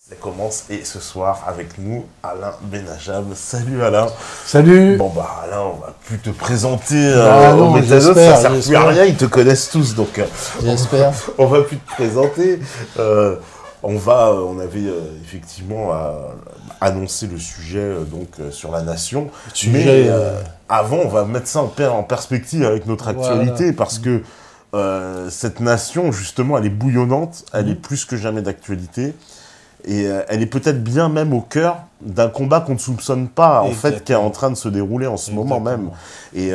Ça commence et ce soir avec nous Alain Benajab. Salut Alain. Salut. Bon bah Alain, on va plus te présenter non, aux médias, ça sert plus à j'espère. rien, ils te connaissent tous donc J'espère. on va plus te présenter. On avait effectivement annoncé le sujet sur la nation, mais avant on va mettre ça en perspective avec notre actualité parce que cette nation justement elle est bouillonnante, elle est plus que jamais d'actualité. Et elle est peut-être bien même au cœur d'un combat qu'on ne soupçonne pas, en fait, qui est en train de se dérouler en ce moment même. Et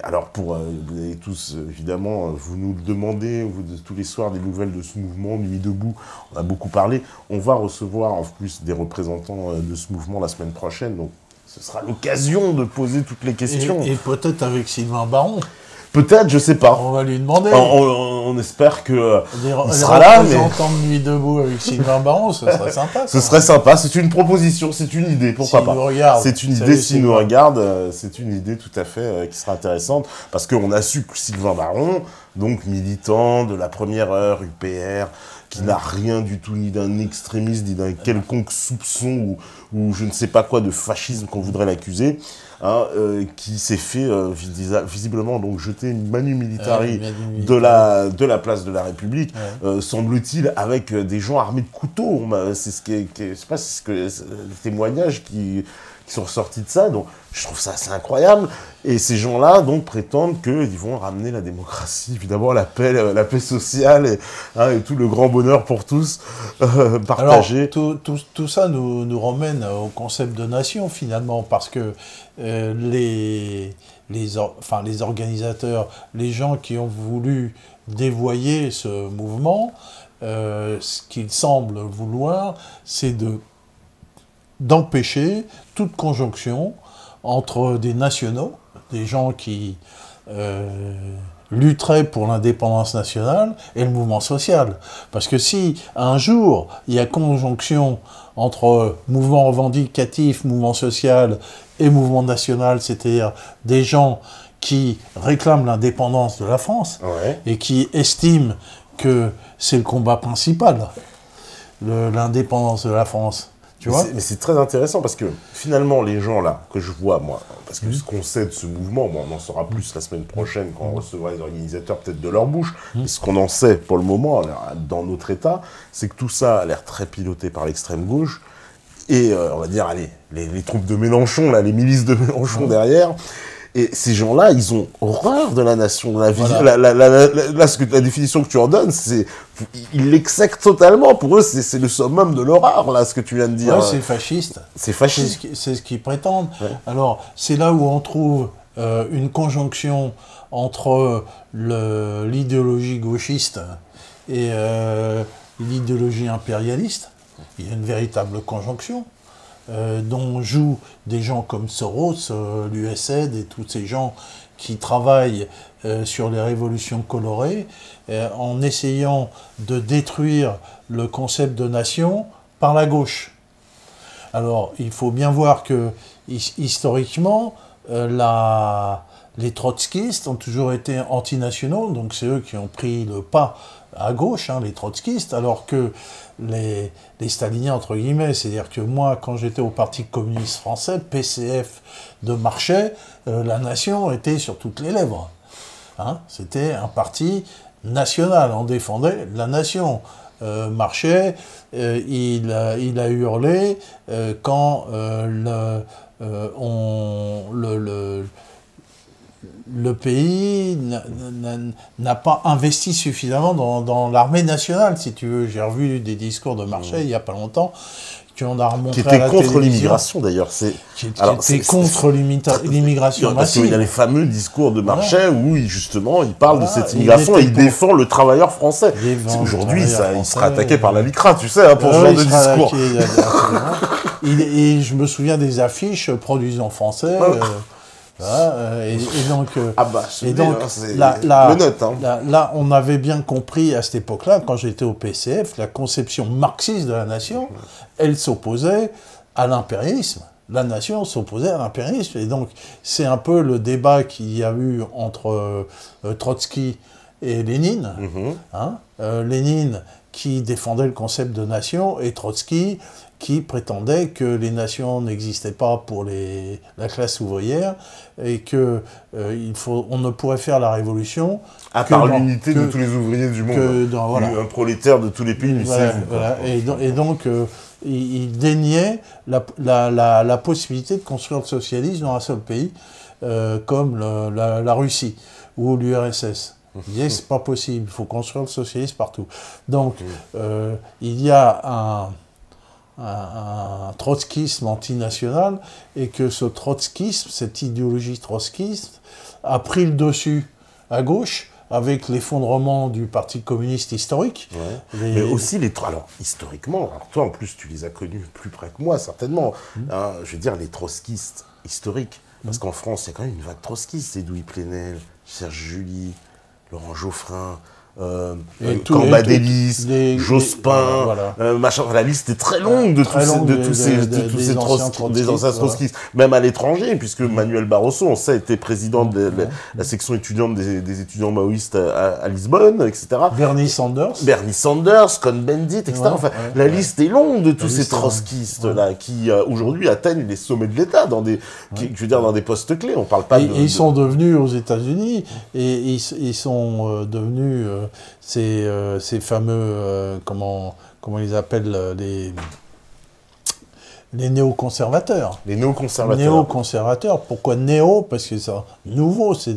alors, vous allez tous, évidemment, vous nous le demandez, tous les soirs, des nouvelles de ce mouvement, Nuit debout, on a beaucoup parlé. On va recevoir, en plus, des représentants de ce mouvement la semaine prochaine, donc ce sera l'occasion de poser toutes les questions. Et peut-être avec Sylvain Baron. Peut-être, je sais pas. On va lui demander. On espère que il sera là, mais... représentants de Nuit debout avec Sylvain Baron, ce serait sympa. Ce serait sympa, c'est une proposition, c'est une idée, pourquoi pas. C'est une idée, s'il nous regarde, c'est une idée tout à fait qui sera intéressante, parce qu'on a su que Sylvain Baron, donc militant de la première heure, UPR, qui n'a rien du tout, ni d'un extrémiste, ni d'un quelconque soupçon, ou je ne sais pas quoi de fascisme qu'on voudrait l'accuser, qui s'est fait visiblement donc jeter une manu militari de la place de la République, semble-t-il, avec des gens armés de couteaux. C'est je sais pas, c'est les témoignages qui sont ressortis de ça, donc je trouve ça assez incroyable. Et ces gens-là donc prétendent qu'ils vont ramener la démocratie, évidemment la paix sociale et tout le grand bonheur pour tous partagé. Alors, tout ça nous ramène au concept de nation finalement, parce que les organisateurs, les gens qui ont voulu dévoyer ce mouvement, ce qu'ils semblent vouloir, c'est d'empêcher toute conjonction entre des nationaux, des gens qui lutteraient pour l'indépendance nationale, et le mouvement social. Parce que si un jour il y a conjonction entre mouvement revendicatif, mouvement social et mouvement national, c'est-à-dire des gens qui réclament l'indépendance de la France et qui estiment que c'est le combat principal, l'indépendance de la France. Mais c'est très intéressant parce que finalement, les gens là que je vois, moi, parce que ce qu'on sait de ce mouvement, on en saura plus la semaine prochaine quand on recevra les organisateurs peut-être de leur bouche, mais ce qu'on en sait pour le moment, dans notre état, c'est que tout ça a l'air très piloté par l'extrême gauche et on va dire, allez, les troupes de Mélenchon, là, les milices de Mélenchon derrière. Et ces gens-là, ils ont horreur de la nation. La définition que tu en donnes, ils l'exècrent totalement. Pour eux, c'est le summum de l'horreur, là, ce que tu viens de dire. Ouais, c'est fasciste. C'est fasciste. C'est ce qu'ils prétendent. Ouais. Alors, c'est là où on trouve une conjonction entre l'idéologie gauchiste et l'idéologie impérialiste. Il y a une véritable conjonction. Dont jouent des gens comme Soros, l'USAID et tous ces gens qui travaillent sur les révolutions colorées en essayant de détruire le concept de nation par la gauche. Alors, il faut bien voir que, historiquement, les trotskistes ont toujours été antinationaux, donc c'est eux qui ont pris le pas à gauche, les trotskistes, alors que les staliniens, entre guillemets, c'est-à-dire que moi, quand j'étais au Parti communiste français, PCF de Marchais, la nation était sur toutes les lèvres. C'était un parti national, on défendait la nation. Marchais, il a hurlé quand le pays n'a pas investi suffisamment dans l'armée nationale, si tu veux. J'ai revu des discours de Marchais il n'y a pas longtemps, qui ont remontré à la télévision. Qui était contre l'immigration, d'ailleurs. Qui était contre l'immigration massive. Parce qu'il y a les fameux discours de Marchais où, justement, il parle de cette immigration et il défend le travailleur français. Aujourd'hui, il sera attaqué par la LICRA, tu sais, pour ce genre de discours. Et je me souviens des affiches produisant français... Là, on avait bien compris à cette époque-là, quand j'étais au PCF, la conception marxiste de la nation, elle s'opposait à l'impérialisme. La nation s'opposait à l'impérialisme. Et donc, c'est un peu le débat qu'il y a eu entre Trotsky et Lénine. Lénine qui défendait le concept de nation, et Trotsky qui prétendait que les nations n'existaient pas pour la classe ouvrière et que on ne pourrait faire la révolution à part l'unité de tous les ouvriers du monde, un prolétaire de tous les pays. Et donc il déniait la possibilité de construire le socialisme dans un seul pays, comme la Russie ou l'URSS. Il disait que c'est pas possible, il faut construire le socialisme partout. Donc il y a un trotskisme antinational, et que ce trotskisme, cette idéologie trotskiste, a pris le dessus à gauche avec l'effondrement du Parti communiste historique. Mais aussi alors historiquement, alors toi en plus tu les as connus plus près que moi certainement, je veux dire les trotskistes historiques, parce qu'en France il y a quand même une vague trotskiste, c'est Louis Plenel, Serge July, Laurent Joffrin, Cambadélis, Jospin, machin. La liste est très longue de tous ces anciens trotskistes, même à l'étranger, puisque Manuel Barroso, on sait, était président de la section étudiante des étudiants maoïstes à Lisbonne, etc. Bernie Sanders, Cohn-Bendit, etc. La liste est longue de tous ces trotskistes-là, qui aujourd'hui atteignent les sommets de l'État, dans des postes clés. On parle pas et ils sont devenus aux États-Unis, et ils sont devenus ces fameux, comment ils appellent, les néoconservateurs. Les néoconservateurs. Néoconservateurs. Pourquoi néo? Parce que c'est nouveau, c'est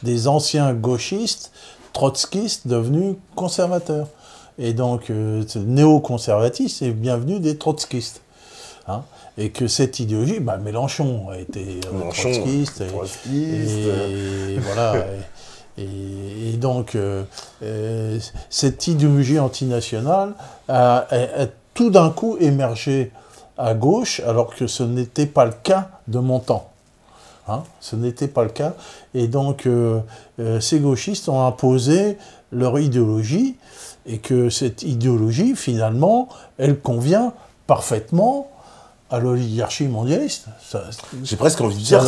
des anciens gauchistes, trotskistes, devenus conservateurs. Et donc, néoconservatisme, c'est bienvenu des trotskistes. Et que cette idéologie, Mélenchon a été trotskiste. Et voilà. Et donc, cette idéologie antinationale a tout d'un coup émergé à gauche, alors que ce n'était pas le cas de mon temps. Ce n'était pas le cas. Et donc, ces gauchistes ont imposé leur idéologie, et que cette idéologie, finalement, elle convient parfaitement à l'oligarchie mondialiste. J'ai presque envie de dire,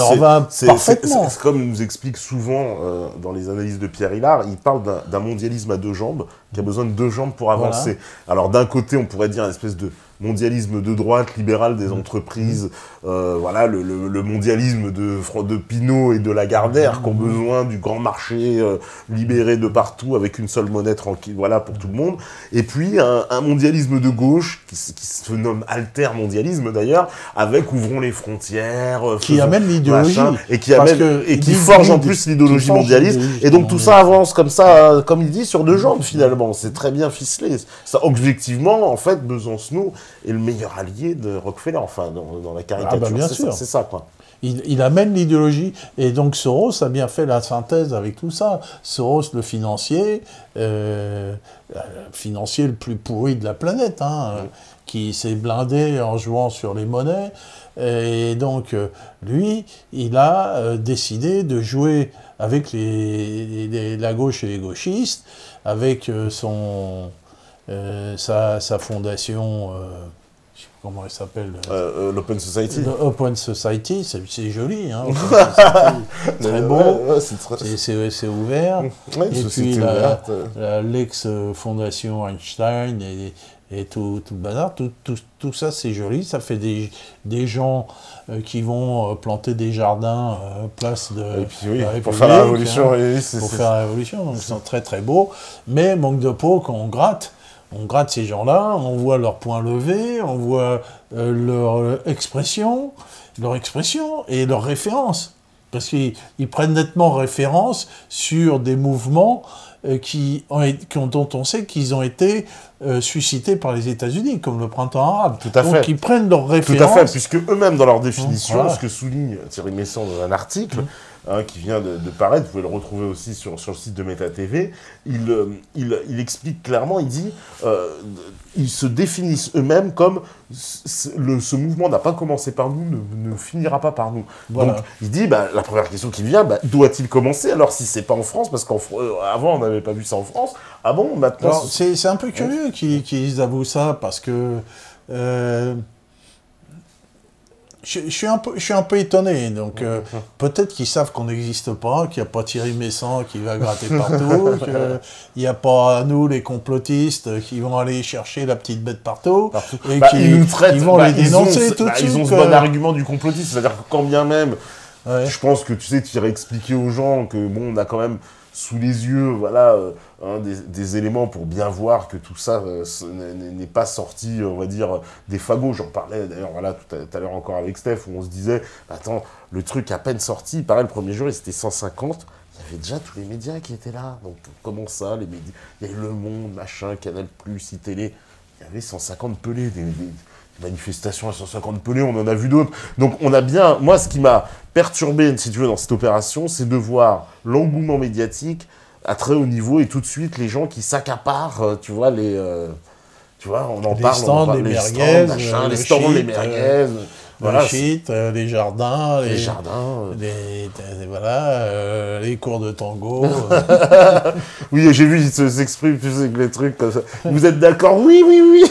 c'est comme nous explique souvent dans les analyses de Pierre Hillard, il parle d'un mondialisme à deux jambes, qui a besoin de deux jambes pour avancer. Alors d'un côté, on pourrait dire une espèce de mondialisme de droite, libéral des entreprises, le mondialisme de Pinault et de Lagardère, qui ont besoin du grand marché libéré de partout, avec une seule monnaie tranquille, pour tout le monde. Et puis un mondialisme de gauche, qui se nomme alter-mondialisme d'ailleurs, avec ouvrons les frontières, qui amène l'idéologie, et qui forge en plus l'idéologie mondialiste. Et donc tout ça avance comme ça, comme il dit, sur deux jambes finalement. C'est très bien ficelé. Ça, objectivement, en fait, Besancenot est le meilleur allié de Rockefeller, dans la caricature. Bien sûr. C'est ça, quoi. Il amène l'idéologie, et donc Soros a bien fait la synthèse avec tout ça. Soros, le financier le plus pourri de la planète, qui s'est blindé en jouant sur les monnaies, et donc lui, il a décidé de jouer avec la gauche et les gauchistes, avec sa fondation, je sais pas comment elle s'appelle, l'Open Society. L'Open Society, c'est joli, très beau, c'est ouvert. Et puis l'ex-fondation Einstein et tout le bazar, tout ça c'est joli, ça fait des gens qui vont planter des jardins place de et puis, pour faire la révolution. Pour faire la révolution, donc ils sont très très beaux, mais manque de peau quand on gratte ces gens-là, on voit leurs poings levés, on voit leur expression et leurs références. Parce qu'ils prennent nettement référence sur des mouvements dont on sait qu'ils ont été suscités par les États-Unis, comme le printemps arabe. Tout à fait. Donc ils prennent leurs références. Tout à fait, puisque eux-mêmes, dans leur définition, ce que souligne Thierry Messon dans un article, qui vient de paraître, vous pouvez le retrouver aussi sur le site de Méta TV, il explique clairement, il dit, ils se définissent eux-mêmes comme ce mouvement n'a pas commencé par nous, ne finira pas par nous. Voilà. Donc il dit, la première question qui vient, doit-il commencer alors si c'est pas en France, parce qu'avant on n'avait pas vu ça en France. Ah bon, maintenant... Alors, c'est un peu curieux qu'ils avouent ça, parce que je suis un peu étonné. Donc, peut-être qu'ils savent qu'on n'existe pas, qu'il n'y a pas Thierry Messant qui va gratter partout, qu'il n'y a pas nous, les complotistes, qui vont aller chercher la petite bête partout. Et ils vont les dénoncer tout de suite. Ils ont ce bon argument du complotiste. C'est-à-dire que quand bien même, je pense que tu irais expliquer aux gens que, bon, on a quand même sous les yeux, voilà, des éléments pour bien voir que tout ça n'est pas sorti, on va dire, des fagots. J'en parlais d'ailleurs, voilà, tout à l'heure encore avec Steph, où on se disait, attends, le truc à peine sorti, pareil, le premier jour, c'était 150, il y avait déjà tous les médias qui étaient là. Donc, comment ça, les médias? Il y avait Le Monde, machin, Canal+, iTélé, il y avait 150 pelés, des manifestations à 150 pelés, on en a vu d'autres. Donc on a bien... Moi, ce qui m'a perturbé, si tu veux, dans cette opération, c'est de voir l'engouement médiatique à très haut niveau et tout de suite les gens qui s'accaparent, tu vois, tu vois, on en parle. Stands, les merguez, les stands, les merguez... Voilà, les jardins, les cours de tango. Oui, j'ai vu, ils s'expriment, tu sais, avec les trucs comme ça. Vous êtes d'accord? Oui, oui, oui.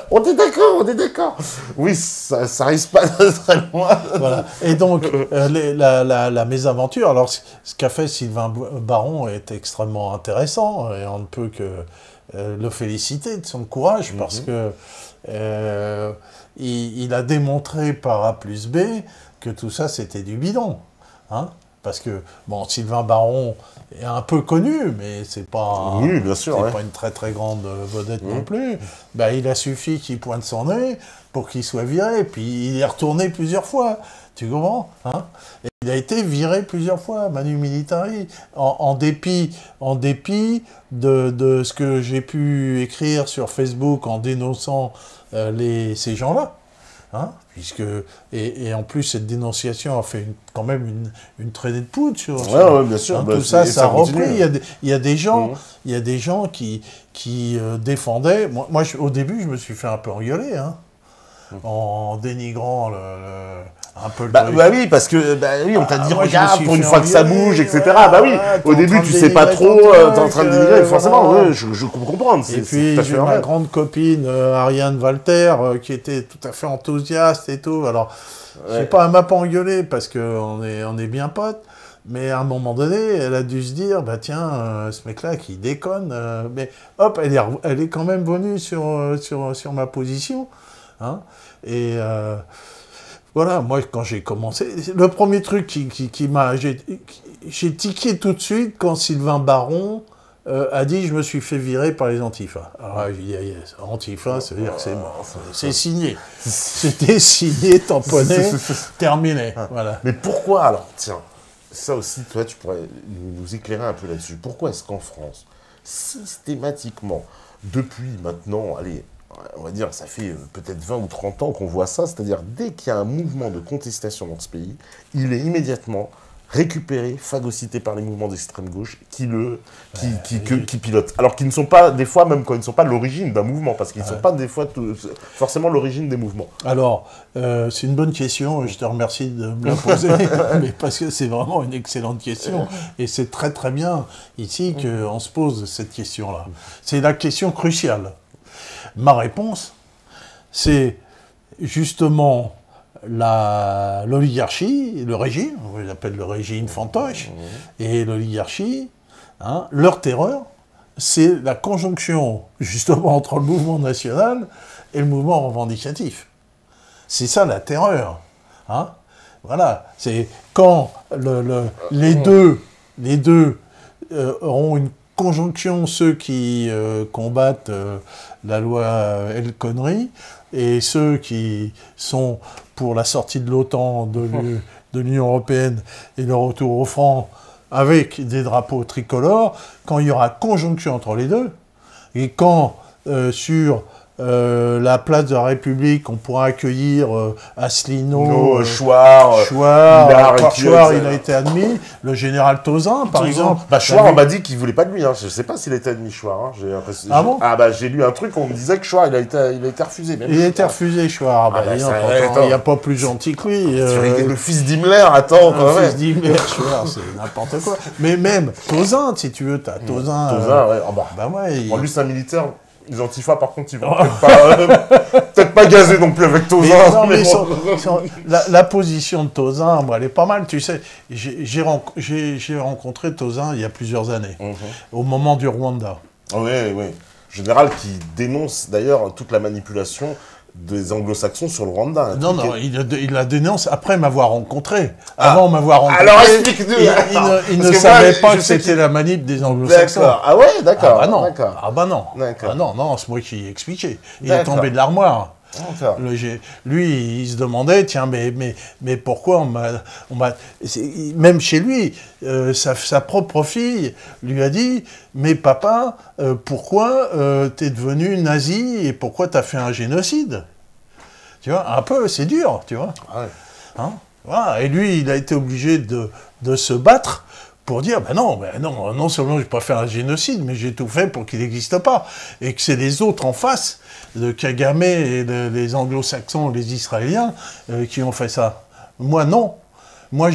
On est d'accord. Oui, ça risque pas de très loin. Voilà. Et donc, la mésaventure, alors ce qu'a fait Sylvain Baron est extrêmement intéressant et on ne peut que le féliciter de son courage parce que il a démontré par A plus B que tout ça, c'était du bidon. Hein, parce que, bon, Sylvain Baron est un peu connu, mais c'est pas, bien sûr, pas une très très grande vedette non plus. Ben, il a suffi qu'il pointe son nez pour qu'il soit viré, puis il est retourné plusieurs fois. Tu comprends, hein? Et il a été viré plusieurs fois, Manu Militari, en dépit de ce que j'ai pu écrire sur Facebook en dénonçant ces gens-là. Hein, et en plus, cette dénonciation a fait quand même une traînée de poudre sur bien sûr. Hein, tout ça a repris. Il y a des gens, qui défendaient. Moi, au début, je me suis fait un peu engueuler, hein, en dénigrant un peu le oui, parce que on t'a dit regarde pour une fois que ça bouge, etc. Au début tu sais pas trop, t'es en train de dénigrer, forcément, je peux comprendre. Et puis j'ai ma grande copine Ariane Walter qui était tout à fait enthousiaste et tout. Alors, elle m'a pas engueulé parce qu'on est bien potes. Mais à un moment donné, elle a dû se dire, tiens, ce mec-là qui déconne, mais hop, elle est quand même venue sur ma position, hein, et voilà, moi, quand j'ai commencé, le premier truc qui m'a... J'ai tiqué tout de suite quand Sylvain Baron a dit « Je me suis fait virer par les Antifa ». Alors là, j'ai dit « Antifa, ça veut dire que c'est mort. C'est signé. C'était signé, tamponné, terminé. » Voilà. Mais pourquoi alors? Tiens, ça aussi, toi, tu pourrais nous éclairer un peu là-dessus. Pourquoi est-ce qu'en France, systématiquement, depuis maintenant, allez... on va dire, ça fait peut-être 20 ou 30 ans qu'on voit ça, c'est-à-dire dès qu'il y a un mouvement de contestation dans ce pays, il est immédiatement récupéré, phagocyté par les mouvements d'extrême gauche qui pilotent. Alors qu'ils ne sont pas, des fois, même quand ils ne sont pas l'origine d'un mouvement, parce qu'ils ne sont pas des fois forcément l'origine des mouvements. Alors, c'est une bonne question, je te remercie de me la poser, mais parce que c'est vraiment une excellente question, et c'est très très bien ici qu'on se pose cette question-là. C'est la question cruciale. Ma réponse, c'est justement l'oligarchie, le régime, on l'appelle le régime fantoche, et l'oligarchie, hein, leur terreur, c'est la conjonction justement entre le mouvement national et le mouvement revendicatif. C'est ça la terreur. Hein, voilà, c'est quand les deux auront une conjonction, ceux qui combattent la loi El Khomri et ceux qui sont pour la sortie de l'OTAN, de l'Union européenne et le retour au franc avec des drapeaux tricolores, quand il y aura conjonction entre les deux, et quand sur la place de la République, on pourra accueillir Asselineau, Chouard, il a été admis, le général Tauzin, par exemple. Chouard, on m'a dit qu'il ne voulait pas de lui, hein. Je ne sais pas s'il a été admis, Chouard. Hein. Ah bon? J'ai lu un truc, on me disait que Chouard, il a été refusé. Il a été refusé, Chouard. Il n'y a pas plus gentil que lui. Le fils d'Himmler, attends. Le fils d'Himmler, Chouard, c'est n'importe quoi. Mais même Tauzin, si tu veux, t'as Tauzin. Tauzin, ouais. Ouais. Lui, c'est un militaire. Les Antifa, par contre, ils vont peut-être Peut-être pas gazé non plus avec Tauzin. La position de Tauzin, elle est pas mal, tu sais. J'ai rencontré Tauzin il y a plusieurs années, au moment du Rwanda. Oui. Général qui dénonce d'ailleurs toute la manipulation des anglo-saxons sur le Rwanda. Non, il la dénonce après m'avoir rencontré. Avant m'avoir rencontré, alors explique-nous. Il ne savait pas que c'était la manip des anglo-saxons. Ah ouais, d'accord. Ah bah non. Non, c'est moi qui ai expliqué. Il est tombé de l'armoire. Lui, il se demandait, tiens, mais pourquoi on m'a... Même chez lui, sa propre fille lui a dit, mais papa, pourquoi t'es devenu nazi et pourquoi t'as fait un génocide? Tu vois, un peu, c'est dur, tu vois. Voilà. Et lui, il a été obligé de se battre pour dire, non seulement j'ai pas fait un génocide, mais j'ai tout fait pour qu'il n'existe pas. Et que c'est les autres en face, de Kagame et les anglo-saxons, les Israéliens, qui ont fait ça. Moi, non. Moi,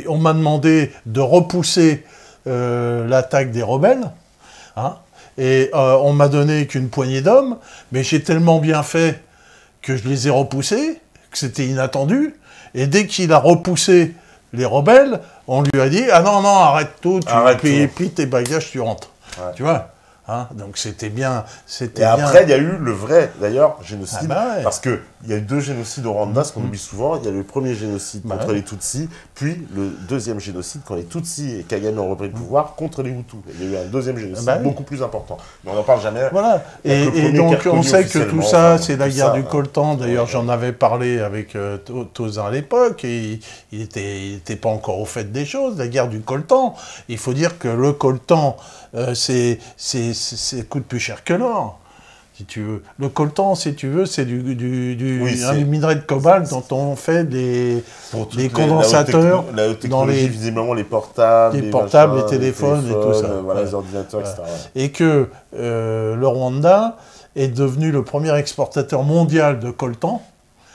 on m'a demandé de repousser l'attaque des rebelles, et on m'a donné qu'une poignée d'hommes, mais j'ai tellement bien fait que je les ai repoussés, que c'était inattendu, et dès qu'il a repoussé les rebelles, on lui a dit « Ah non, arrête tout, tu plies tes bagages, tu rentres. Ouais. » Tu vois, donc c'était bien. Et après, il y a eu le vrai, d'ailleurs, génocide, parce qu'il y a eu 2 génocides au Rwanda, ce qu'on oublie souvent. Il y a eu le premier génocide contre les Tutsis, puis le deuxième génocide quand les Tutsis et Kagame ont repris le pouvoir contre les Hutus. Il y a eu un deuxième génocide beaucoup plus important. Mais on n'en parle jamais. Voilà. Et donc on sait que tout ça, c'est la guerre du coltan. D'ailleurs, j'en avais parlé avec Tauzin à l'époque, et il était pas encore au fait des choses, la guerre du coltan. Il faut dire que le coltan, coûte plus cher que l'or, si tu veux. Le coltan, si tu veux, c'est du minerai de cobalt dont on fait des condensateurs la haute technologie, visiblement les portables, les téléphones et tout ça. Les ordinateurs, etc. Et que le Rwanda est devenu le premier exportateur mondial de coltan,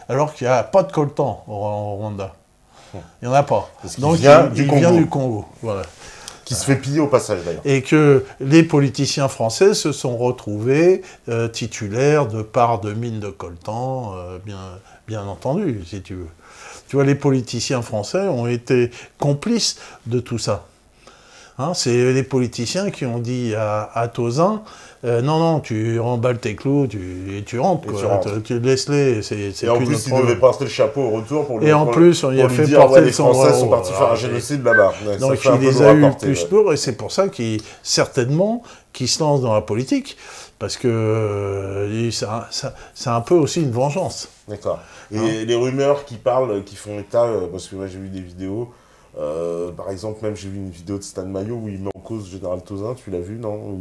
alors qu'il n'y a pas de coltan au Rwanda. Il n'y en a pas. Donc il vient du Congo. Voilà. Qui se fait piller au passage, d'ailleurs. Et que les politiciens français se sont retrouvés titulaires de parts de mines de coltan, bien entendu, si tu veux. Tu vois, les politiciens français ont été complices de tout ça. C'est les politiciens qui ont dit à Tauzin, non, tu remballes tes clous et tu rentres, tu laisses-les. Et en plus, il devait porter le chapeau au retour pour lui, et en plus, on y a fait porter le sombrero. Les Français sont partis faire un génocide là-bas. Donc il les a eu plus lourds, et c'est pour ça qu'il se lance dans la politique, parce que c'est un peu aussi une vengeance. D'accord. Et les rumeurs qui font état, parce que moi j'ai vu des vidéos, par exemple, même j'ai vu une vidéo de Stan Mayo où il met en cause le général Tauzin, tu l'as vu, non?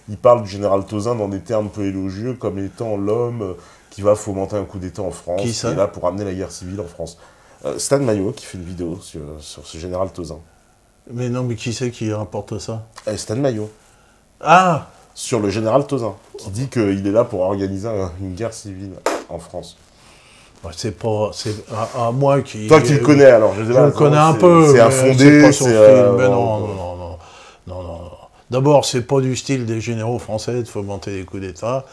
Il parle du général Tauzin dans des termes peu élogieux, comme étant l'homme qui va fomenter un coup d'État en France, qui est là pour amener la guerre civile en France. Stan Mayo qui fait une vidéo sur ce général Tauzin. Mais non, mais qui c'est qui rapporte ça? Stan Mayo. Ah! Sur le général Tauzin, qui dit qu'il est là pour organiser une guerre civile en France. C'est pas... C'est à moi qui... Toi qui le connais, alors, je sais pas. Je le connais un peu. C'est infondé, mais non. D'abord, c'est pas du style des généraux français de fomenter des coups d'État.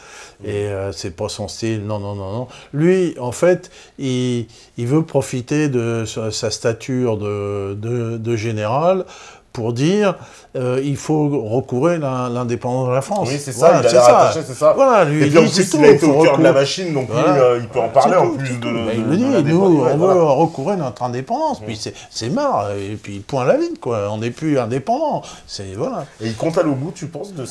Et c'est pas son style. Non. Lui, en fait, il veut profiter de sa stature de général pour dire il faut recourir à l'indépendance de la France. Oui, c'est ça, il a l'air attaché, c'est ça. Voilà, lui, et puis en plus, il a été au cœur de la machine, donc il peut en parler en plus de il le dit, nous, on veut recourir à notre indépendance, puis c'est marre, et puis point à la ligne, quoi. On n'est plus indépendant. Voilà. Et il compte aller au bout, tu penses, il peut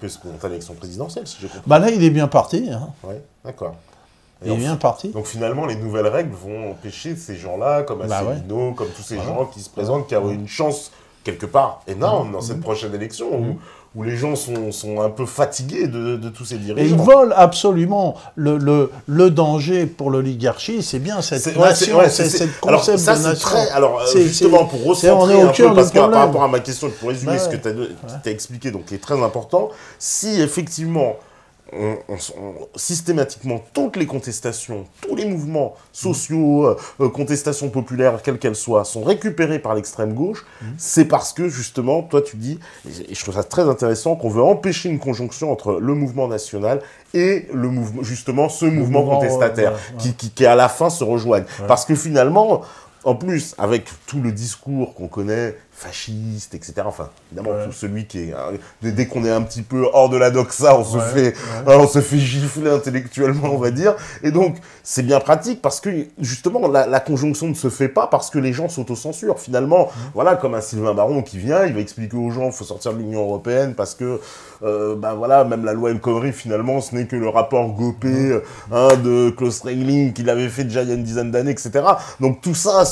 se compter avec son présidentiel, si j'ai compris. Là, il est bien parti. Oui, d'accord. Il est bien parti. Donc finalement, les nouvelles règles vont empêcher ces gens-là, comme Asselineau, comme tous ces gens qui se présentent, qui ont une chance, quelque part, énorme dans cette prochaine élection, où les gens sont un peu fatigués de tous ces dirigeants. Et ils veulent absolument le danger pour l'oligarchie, c'est bien cette nation, cette concept de nation. Justement, pour recentrer un peu, parce que par rapport à ma question, pour résumer ce que tu as expliqué, donc qui est très important, si effectivement... systématiquement, toutes les contestations, tous les mouvements sociaux, contestations populaires, quelles qu'elles soient, sont récupérés par l'extrême gauche, c'est parce que, justement, toi tu dis, et je trouve ça très intéressant, qu'on veut empêcher une conjonction entre le mouvement national et le mouvement, justement, ce mouvement contestataire, qui à la fin se rejoignent. Parce que finalement, en plus, avec tout le discours qu'on connaît, fasciste, etc. Enfin, évidemment, tout celui qui est... dès qu'on est un petit peu hors de la doxa, on se fait gifler intellectuellement, on va dire. Et donc, c'est bien pratique parce que, justement, la conjonction ne se fait pas parce que les gens s'autocensurent. Finalement, voilà, comme un Sylvain Baron qui vient, il va expliquer aux gens qu'il faut sortir de l'Union européenne parce que, voilà, même la loi El Khomri, finalement, ce n'est que le rapport Gopé de Klaus Regling qu'il avait fait déjà il y a une dizaine d'années, etc. Donc, tout ça,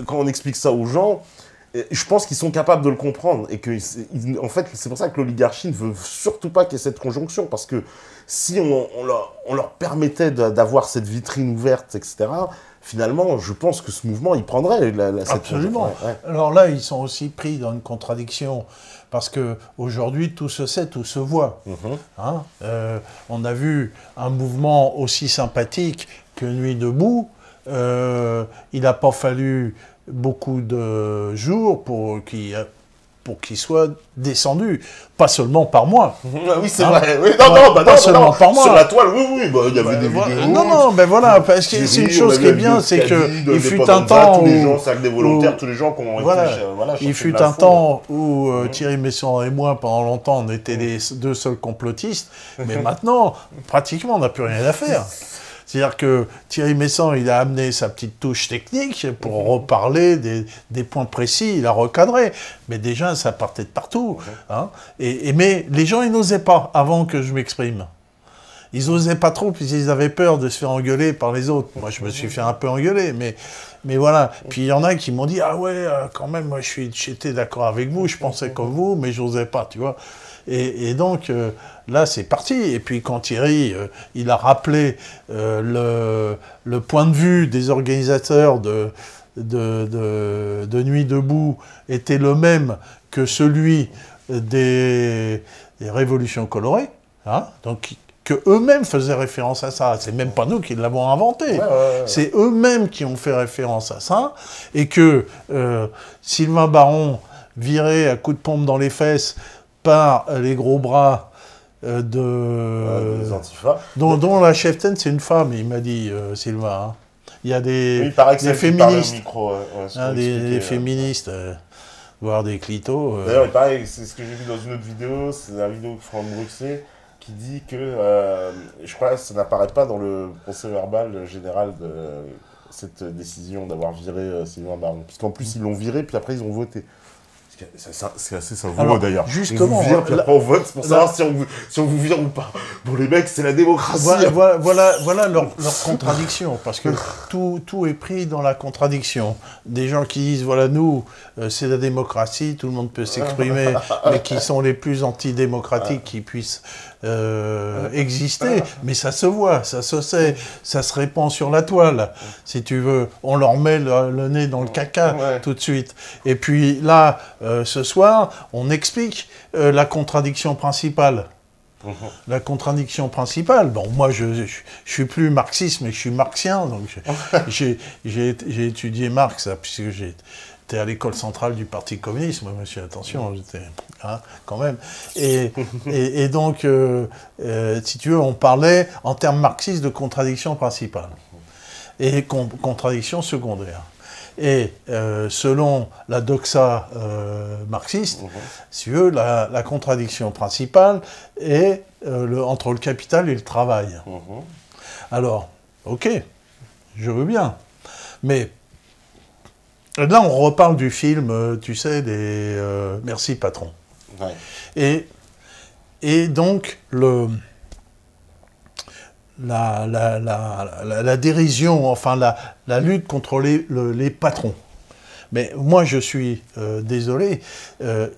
quand on explique ça aux gens, je pense qu'ils sont capables de le comprendre et que, en fait, c'est pour ça que l'oligarchie ne veut surtout pas qu'il y ait cette conjonction, parce que si on leur permettait d'avoir cette vitrine ouverte, etc., finalement, je pense que ce mouvement, il prendrait cette Absolument. Alors là, ils sont aussi pris dans une contradiction, parce qu'aujourd'hui, tout se sait, tout se voit. On a vu un mouvement aussi sympathique que Nuit debout. Il n'a pas fallu beaucoup de jours pour qu'il soit descendu, pas seulement par moi. Oui, c'est vrai. Oui, pas seulement par moi. Sur la toile, oui, il y avait des vidéos. Non, ben voilà, parce que c'est une chose qui est bien, c'est qu'il fut un temps où... Tous les gens, c'est des volontaires, tous les gens qui ont été... Il fut un temps où Thierry Messon et moi, pendant longtemps, on était les deux seuls complotistes, mais maintenant, pratiquement, on n'a plus rien à faire. C'est-à-dire que Thierry Messon, il a amené sa petite touche technique pour reparler des points précis, il a recadré. Mais déjà, ça partait de partout. Mais les gens, ils n'osaient pas avant que je m'exprime. Ils n'osaient pas trop, puisqu'ils avaient peur de se faire engueuler par les autres. Moi, je me suis fait un peu engueuler, mais voilà. Puis il y en a qui m'ont dit « Ah ouais, quand même, moi, j'étais d'accord avec vous, je pensais comme vous, mais je n'osais pas, tu vois. » Et donc, là, c'est parti. Et puis, quand Thierry, il a rappelé le point de vue des organisateurs de Nuit debout était le même que celui des Révolutions colorées, donc que eux-mêmes faisaient référence à ça. C'est même pas nous qui l'avons inventé. C'est eux-mêmes qui ont fait référence à ça. Et que Sylvain Baron, viré à coups de pompe dans les fesses par les gros bras des Antifa. Dont la cheftaine, c'est une femme, il m'a dit, Sylvain. Il y a des féministes, des féministes, voire des clitos. D'ailleurs, il paraît, c'est ce que j'ai vu dans une autre vidéo, c'est la vidéo de Franck Bruxet, qui dit que, je crois que ça n'apparaît pas dans le procès verbal général de cette décision d'avoir viré Sylvain Baron. Parce qu'en plus, ils l'ont viré, puis après, ils ont voté. C'est assez savoureux d'ailleurs. Justement, on vous vire, puis après on vote pour savoir si on vous vire ou pas. Bon, les mecs, c'est la démocratie. Voilà leur contradiction, parce que tout est pris dans la contradiction. Des gens qui disent, voilà, nous, c'est la démocratie, tout le monde peut s'exprimer, mais qui sont les plus antidémocratiques qui puissent exister. Mais ça se voit, ça se sait, ça se répand sur la toile. Si tu veux, on leur met le nez dans le caca tout de suite. Et puis là, ce soir, on explique la contradiction principale. La contradiction principale, bon, moi je suis plus marxiste, mais je suis marxien, donc j'ai étudié Marx, puisque j'étais à l'école centrale du Parti communiste, moi monsieur, attention, j'étais quand même. Et donc, si tu veux, on parlait en termes marxistes de contradiction principale et contradiction secondaire. Et selon la doxa marxiste, si tu veux, la contradiction principale est entre le capital et le travail. Alors, ok, je veux bien, mais là on reparle du film, tu sais, des Merci patron. Et donc, la dérision, enfin la lutte contre les patrons. Mais moi, je suis désolé,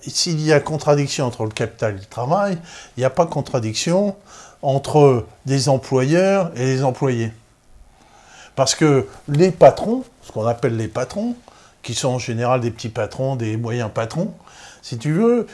s'il y a contradiction entre le capital et le travail, il n'y a pas contradiction entre des employeurs et les employés. Parce que les patrons, ce qu'on appelle les patrons, qui sont en général des petits patrons, des moyens patrons, si tu veux,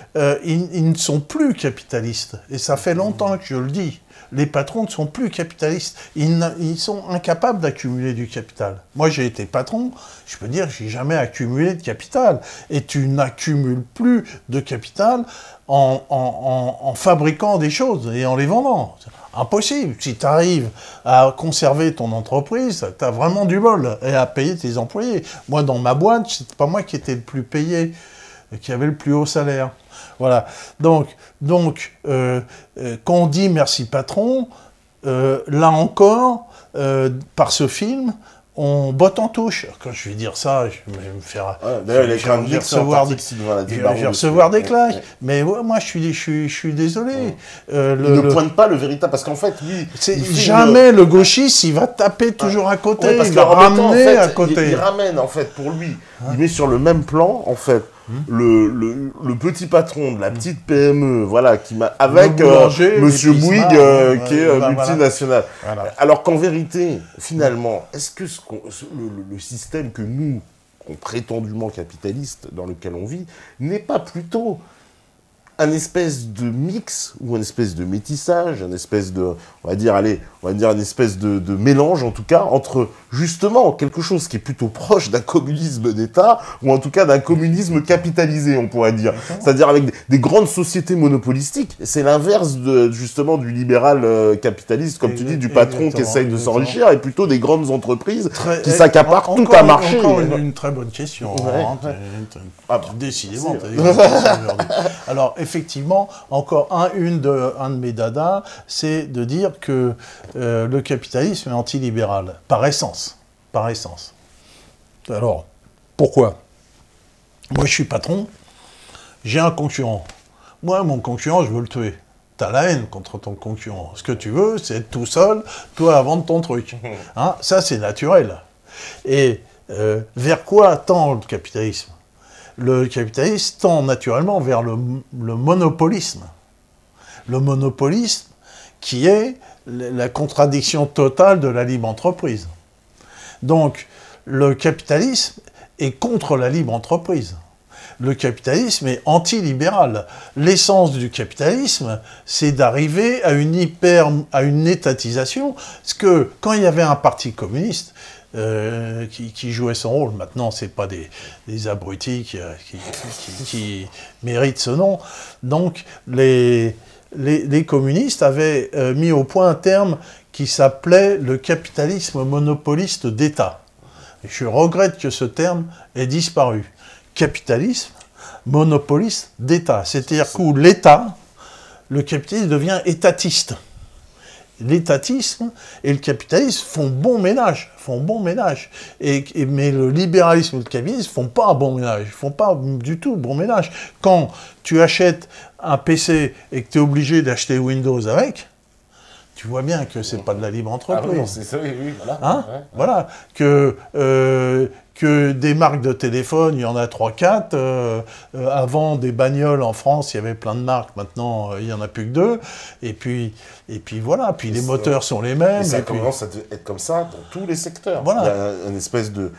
ils ne sont plus capitalistes. Et ça fait longtemps que je le dis. Les patrons ne sont plus capitalistes. Ils sont incapables d'accumuler du capital. Moi, j'ai été patron, je peux dire que je n'ai jamais accumulé de capital. Et tu n'accumules plus de capital en fabriquant des choses et en les vendant. Impossible. Si tu arrives à conserver ton entreprise, tu as vraiment du bol et à payer tes employés. Moi, dans ma boîte, c'est pas moi qui étais le plus payé, qui avait le plus haut salaire. Voilà. Donc quand on dit merci patron, là encore, par ce film, on botte en touche. Quand je vais dire ça, je vais me faire... je vais recevoir des claques. Ouais. Mais ouais, moi, je suis désolé. Ouais. Il ne pointe pas le véritable... Parce qu'en fait, lui... Jamais le gauchiste, il va taper toujours à côté. Ouais, parce il va ramener à côté. Il ramène, en fait, pour lui. Il met sur le même plan, en fait, le petit patron de la petite PME, voilà, avec Monsieur Bouygues, qui est multinational. Voilà. Alors qu'en vérité, finalement, est-ce que le système que nous, prétendument capitaliste, dans lequel on vit, n'est pas plutôt un espèce de mix ou une espèce de métissage, une espèce de, on va dire une espèce de mélange en tout cas entre justement quelque chose qui est plutôt proche d'un communisme d'État ou en tout cas d'un communisme capitalisé, on pourrait dire. C'est-à-dire avec des grandes sociétés monopolistiques. C'est l'inverse justement du libéral capitaliste, comme tu dis, du patron qui essaye de s'enrichir et plutôt des grandes entreprises qui s'accaparent tout un marché. Encore une très bonne question. Décidément, t'as des bonnes questions aujourd'hui. Alors, effectivement, encore un de mes dadas, c'est de dire que le capitalisme est antilibéral, par essence. Par essence. Alors, pourquoi? Moi, je suis patron, j'ai un concurrent. Moi, mon concurrent, je veux le tuer. T'as la haine contre ton concurrent. Ce que tu veux, c'est être tout seul, toi, à vendre ton truc. Hein, ça, c'est naturel. Et vers quoi tend le capitalisme? Le capitalisme tend naturellement vers le monopolisme. Le monopolisme qui est la contradiction totale de la libre entreprise. Donc, le capitalisme est contre la libre entreprise. Le capitalisme est antilibéral. L'essence du capitalisme, c'est d'arriver à une étatisation. Parce que quand il y avait un parti communiste, qui jouait son rôle. Maintenant, ce n'est pas des abrutis qui méritent ce nom. Donc, les communistes avaient mis au point un terme qui s'appelait le capitalisme monopoliste d'État. Et je regrette que ce terme ait disparu. Capitalisme monopoliste d'État. C'est-à-dire que l'État, le capitalisme devient étatiste. L'étatisme et le capitalisme font bon ménage. Mais le libéralisme et le capitalisme font pas bon ménage. Ils font pas du tout bon ménage. Quand tu achètes un PC et que tu es obligé d'acheter Windows avec, tu vois bien que c'est pas de la libre entreprise. Ah oui, c'est ça, oui, voilà. Hein? Ouais. Voilà. Que des marques de téléphone, il y en a 3-4. Avant, des bagnoles en France, il y avait plein de marques. Maintenant, il n'y en a plus que 2. Et puis voilà. Puis les moteurs sont les mêmes. Et ça commence à être comme ça dans tous les secteurs. Voilà. Il y a une espèce de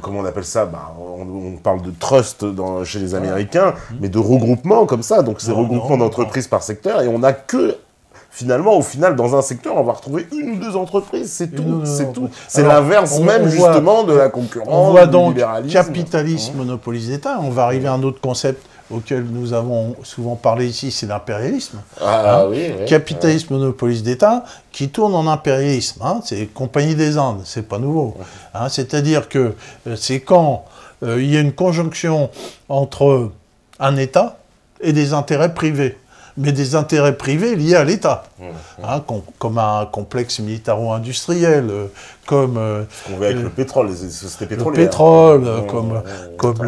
comment on appelle ça, on parle de trust chez les Américains, mais de regroupement comme ça. Donc, c'est regroupement d'entreprises par secteur. Et on n'a que... Finalement, au final, dans un secteur, on va retrouver une ou deux entreprises, c'est tout. C'est l'inverse même, justement, de la concurrence, on voit donc capitalisme monopolisé d'État. On va arriver à un autre concept auquel nous avons souvent parlé ici, c'est l'impérialisme. Oui. Capitalisme monopolisé d'État qui tourne en impérialisme. C'est Compagnie des Indes, c'est pas nouveau. C'est-à-dire que c'est quand il y a une conjonction entre un État et des intérêts privés. Mais des intérêts privés liés à l'État, comme un complexe militaro-industriel, comme... Ce qu'on voit avec le pétrole, les sociétés pétrolières. Le pétrole, comme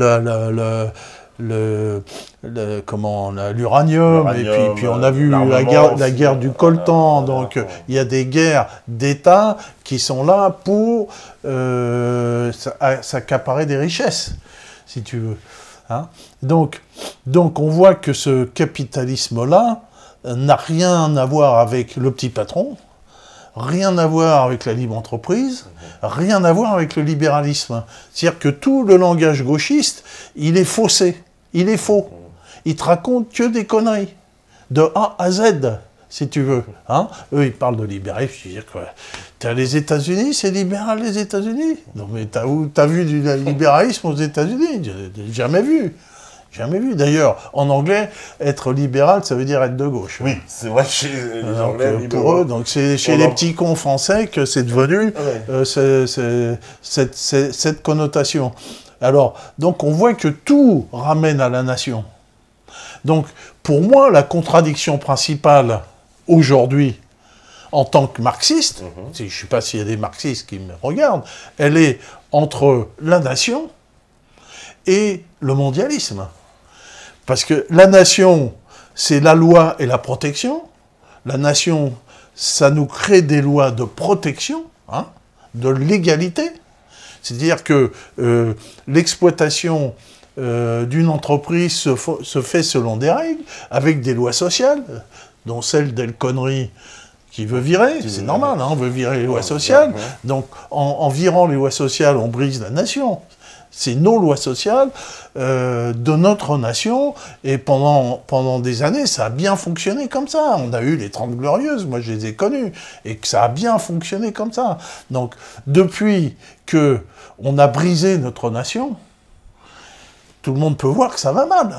l'uranium, et puis on a vu la guerre du coltan, donc il y a des guerres d'État qui sont là pour s'accaparer des richesses, si tu veux. Donc on voit que ce capitalisme-là n'a rien à voir avec le petit patron, rien à voir avec la libre entreprise, rien à voir avec le libéralisme. C'est-à-dire que tout le langage gauchiste, il est faussé, il est faux. ils te racontent que des conneries, de A à Z, si tu veux. Hein, eux, ils parlent de libéralisme, je veux dire quoi. T'as les États-Unis, c'est libéral les États-Unis. Non mais t'as vu du libéralisme aux États-Unis? Jamais vu. Jamais vu. D'ailleurs, en anglais, être libéral, ça veut dire être de gauche. Oui, c'est vrai chez les Anglais. Pour eux, donc c'est chez les petits cons français que c'est devenu cette connotation. Alors, donc on voit que tout ramène à la nation. Donc, pour moi, la contradiction principale aujourd'hui, en tant que marxiste, je ne sais pas s'il y a des marxistes qui me regardent, elle est entre la nation et le mondialisme. Parce que la nation, c'est la loi et la protection. La nation, ça nous crée des lois de protection, hein, de l'égalité. C'est-à-dire que l'exploitation d'une entreprise se fait selon des règles, avec des lois sociales, dont celle d'El Khomri qui veut virer, c'est normal, hein, on veut virer les lois sociales. Donc en virant les lois sociales, on brise la nation. C'est nos lois sociales de notre nation, et pendant des années, ça a bien fonctionné comme ça. On a eu les 30 Glorieuses, moi je les ai connues, et que ça a bien fonctionné comme ça. Donc, depuis qu'on a brisé notre nation, tout le monde peut voir que ça va mal.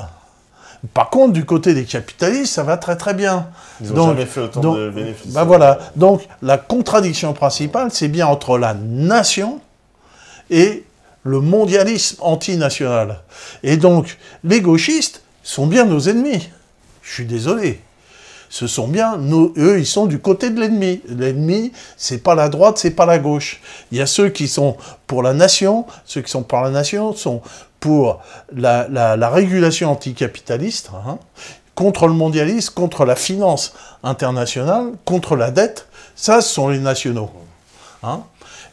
Par contre, du côté des capitalistes, ça va très très bien. Ils n'ont jamais fait autant de bénéfices. Ben voilà. Donc, la contradiction principale, c'est bien entre la nation et le mondialisme antinational. Et donc, les gauchistes sont bien nos ennemis. Je suis désolé. Ce sont bien eux, ils sont du côté de l'ennemi. L'ennemi, c'est pas la droite, c'est pas la gauche. Il y a ceux qui sont pour la nation, ceux qui sont pour la nation sont pour la régulation anticapitaliste, hein, contre le mondialisme, contre la finance internationale, contre la dette. Ça, ce sont les nationaux. Hein.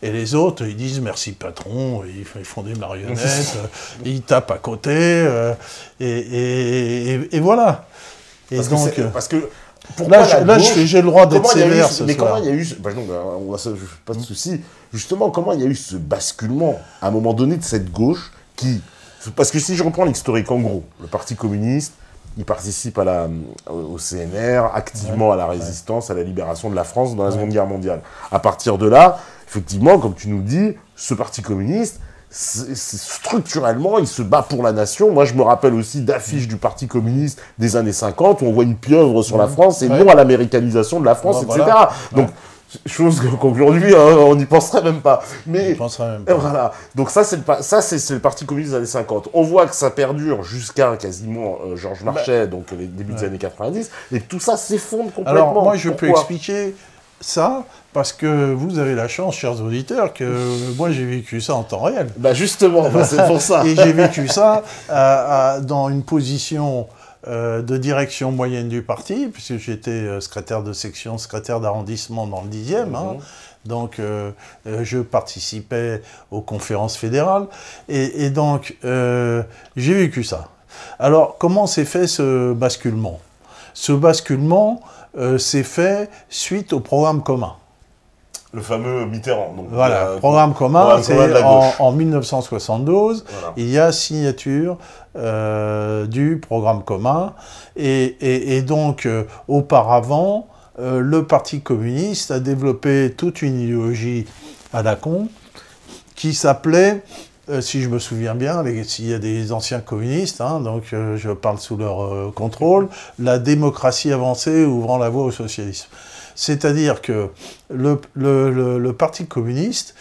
Et les autres, ils disent merci patron, ils font des marionnettes, ils tapent à côté, et voilà. Et parce donc, parce que là, j'ai le droit d'être sévère ce mais soir. comment il y a eu... pas de souci. Justement, comment il y a eu ce basculement, à un moment donné, de cette gauche qui... Parce que si je reprends l'historique, en gros, le Parti communiste, il participe au CNR, activement à la résistance, à la libération de la France dans la Seconde Guerre mondiale. À partir de là, effectivement, comme tu nous le dis, ce Parti communiste, structurellement, il se bat pour la nation. Moi, je me rappelle aussi d'affiches du Parti communiste des années 50 où on voit une pieuvre sur la France et non à l'américanisation de la France, etc. Voilà. Donc, chose qu'aujourd'hui, on n'y penserait même pas. Mais voilà. Donc ça, c'est le Parti communiste des années 50. On voit que ça perdure jusqu'à quasiment Georges Marchais, donc les débuts des années 90, et tout ça s'effondre complètement. Alors, moi, je peux expliquer ça parce que vous avez la chance, chers auditeurs, que moi, j'ai vécu ça en temps réel. Bah justement, c'est pour ça. Et j'ai vécu ça dans une position de direction moyenne du parti, puisque j'étais secrétaire de section, secrétaire d'arrondissement dans le 10e. Hein. Donc, je participais aux conférences fédérales. Et donc, j'ai vécu ça. Alors, comment s'est fait ce basculement? Ce basculement s'est fait suite au programme commun. Le fameux Mitterrand. Donc, voilà, programme commun, c'est en 1972, voilà. Il y a signature du programme commun, et donc auparavant, le Parti communiste a développé toute une idéologie à la con qui s'appelait, si je me souviens bien, s'il y a des anciens communistes, hein, donc je parle sous leur contrôle, la démocratie avancée ouvrant la voie au socialisme. C'est-à-dire que le Parti communiste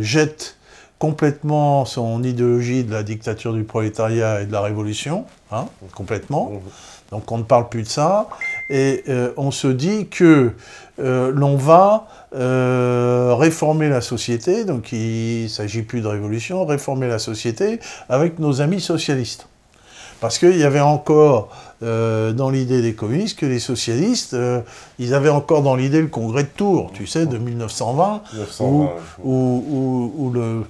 jette complètement son idéologie de la dictature du prolétariat et de la révolution, hein, complètement. Donc on ne parle plus de ça, et on se dit que l'on va réformer la société, donc il ne s'agit plus de révolution, réformer la société avec nos amis socialistes. Parce qu'il y avait encore dans l'idée des communistes que les socialistes, ils avaient encore dans l'idée le congrès de Tours, tu sais, de 1920, où la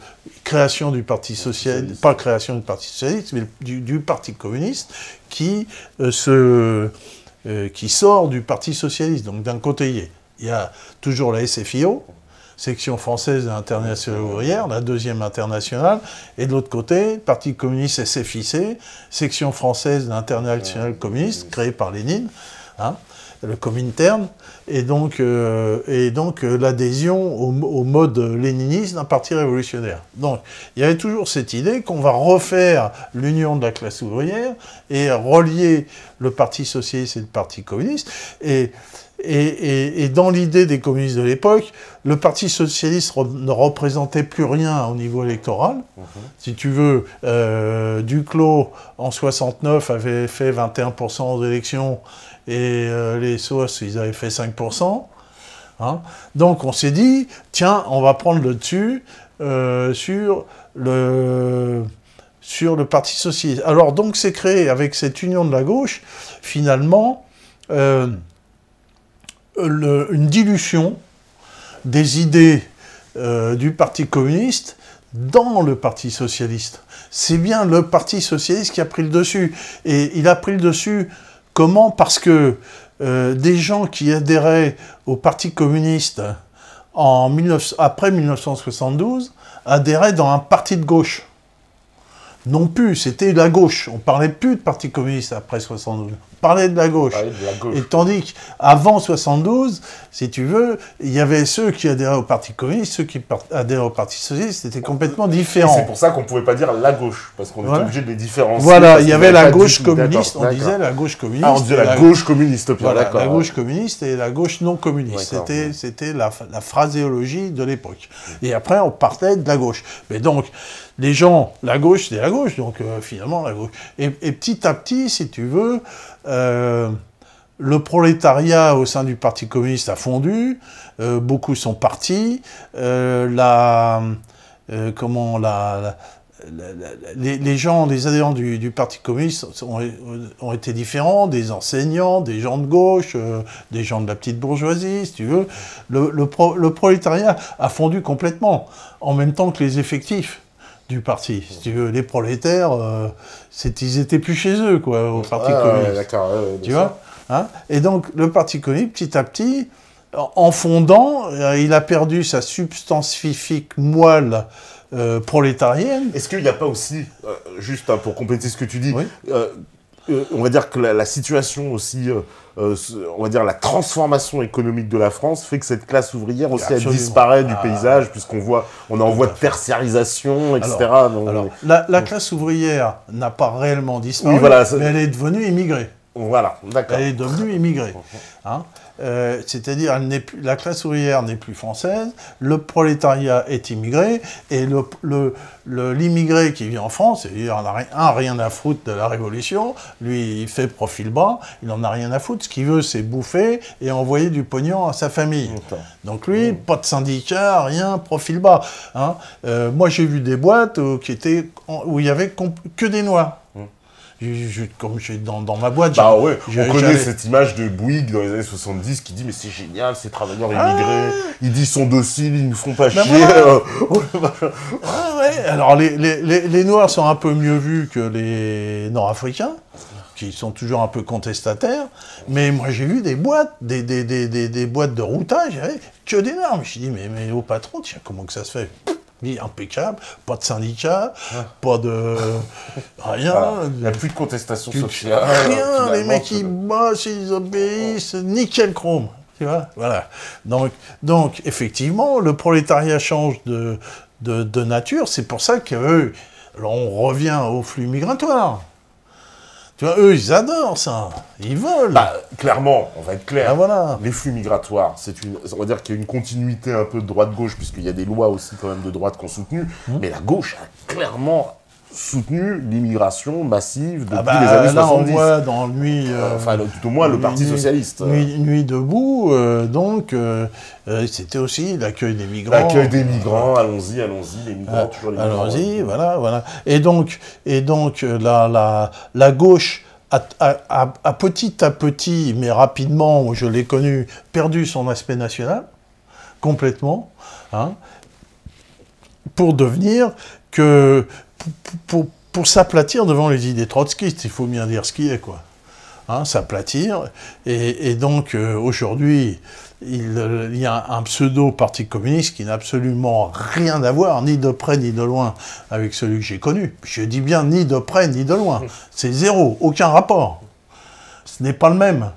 création du Parti socialiste, pas création du Parti socialiste, mais du Parti communiste, qui sort du Parti socialiste. Donc d'un côté, il y a toujours la SFIO, section française de l'Internationale ouvrière, la deuxième internationale, et de l'autre côté, Parti communiste SFIC, section française de l'Internationale communiste, créée par Lénine, hein, le Comintern, et donc l'adhésion au mode léniniste d'un parti révolutionnaire. Donc, il y avait toujours cette idée qu'on va refaire l'union de la classe ouvrière et relier le Parti socialiste et le Parti communiste. Et dans l'idée des communistes de l'époque, le Parti socialiste ne représentait plus rien au niveau électoral. Si tu veux, Duclos, en 69, avait fait 21% aux élections, et les SOS, ils avaient fait 5%. Hein. Donc on s'est dit, tiens, on va prendre le dessus sur le Parti socialiste. Alors donc c'est créé, avec cette union de la gauche, finalement, une dilution des idées du Parti communiste dans le Parti socialiste. C'est bien le Parti socialiste qui a pris le dessus. Et il a pris le dessus, comment? Parce que des gens qui adhéraient au Parti communiste après 1972 adhéraient dans un parti de gauche. Non plus, c'était la gauche. On parlait plus de Parti communiste après 72. On parlait de la gauche. Et tandis qu'avant 72, si tu veux, il y avait ceux qui adhéraient au Parti communiste, ceux qui adhéraient au Parti socialiste, c'était complètement différent. C'est pour ça qu'on ne pouvait pas dire la gauche, parce qu'on était obligé de les différencier. Voilà, il y avait la gauche communiste, on disait la gauche communiste. Ah, on disait la gauche communiste, voilà, d'accord. La gauche communiste et la gauche non communiste. C'était la phraséologie de l'époque. Et après, on partait de la gauche. Mais donc, les gens, la gauche, c'était la gauche, donc finalement la gauche. Et petit à petit, si tu veux, le prolétariat au sein du Parti communiste a fondu, beaucoup sont partis, les gens, les adhérents du Parti communiste ont été différents, des enseignants, des gens de gauche, des gens de la petite bourgeoisie, si tu veux. Le prolétariat a fondu complètement, en même temps que les effectifs du parti. Si tu veux, les prolétaires, ils étaient plus chez eux, quoi, au Parti communiste. D'accord, tu vois, hein? Et donc, le Parti communiste, petit à petit, en fondant, il a perdu sa substantifique moelle prolétarienne. Est-ce qu'il n'y a pas aussi, juste pour compléter ce que tu dis, oui, on va dire que la situation aussi, on va dire la transformation économique de la France fait que cette classe ouvrière aussi elle disparaît du paysage, puisqu'on en voie de tertiarisation, etc. Alors, la classe ouvrière n'a pas réellement disparu, oui, voilà, mais elle est devenue immigrée. Voilà, d'accord. Elle est devenue immigrée. Hein, c'est-à-dire, la classe ouvrière n'est plus française, le prolétariat est immigré, et l'immigré qui vit en France, il n'en a rien à foutre de la Révolution, lui, il fait profil bas, il n'en a rien à foutre, ce qu'il veut, c'est bouffer et envoyer du pognon à sa famille. Donc lui, pas de syndicat, rien, profil bas. Hein. Moi, j'ai vu des boîtes où il y avait que des Noirs. Comme dans ma boîte... Bah ouais, on connaît cette image de Bouygues dans les années 70 qui dit « Mais c'est génial, ces travailleurs immigrés, ils disent sont dociles, ils nous font pas chier. Voilà. » Ouais. Alors les Noirs sont un peu mieux vus que les Nord-Africains, qui sont toujours un peu contestataires, mais moi j'ai vu des boîtes, des boîtes de routage, il y avait que des Noirs. Je me suis dit « Mais au patron, tiens, comment que ça se fait ?» Impeccable, pas de syndicat, pas de... rien. Il n'y a plus de contestation sociale. Rien, les mecs ils bossent, ils obéissent, nickel chrome. Tu vois, voilà. Donc, effectivement, le prolétariat change de nature, c'est pour ça que on revient au flux migratoire. Tu vois, eux, ils adorent ça. Ils veulent. Bah, clairement, on va être clair. Ah, voilà. Les flux migratoires, on va dire qu'il y a une continuité un peu de droite-gauche, puisqu'il y a des lois aussi quand même de droite qui ont soutenu. Mais la gauche a clairement soutenu l'immigration massive depuis les années 70. Là, on voit dans Nuit... enfin, tout au moins, le Parti socialiste. Nuit debout, c'était aussi l'accueil des migrants. L'accueil des migrants, allons-y, les migrants, toujours les migrants. Allons-y, voilà. Et donc la gauche a petit à petit, mais rapidement, je l'ai connu, perdu son aspect national, complètement, hein, pour devenir que... Pour s'aplatir devant les idées trotskistes, il faut bien dire ce qui est, quoi. hein, s'aplatir. Et donc, aujourd'hui, il y a un pseudo-parti communiste qui n'a absolument rien à voir, ni de près ni de loin, avec celui que j'ai connu. Je dis bien ni de près ni de loin. C'est zéro, aucun rapport. Ce n'est pas le même.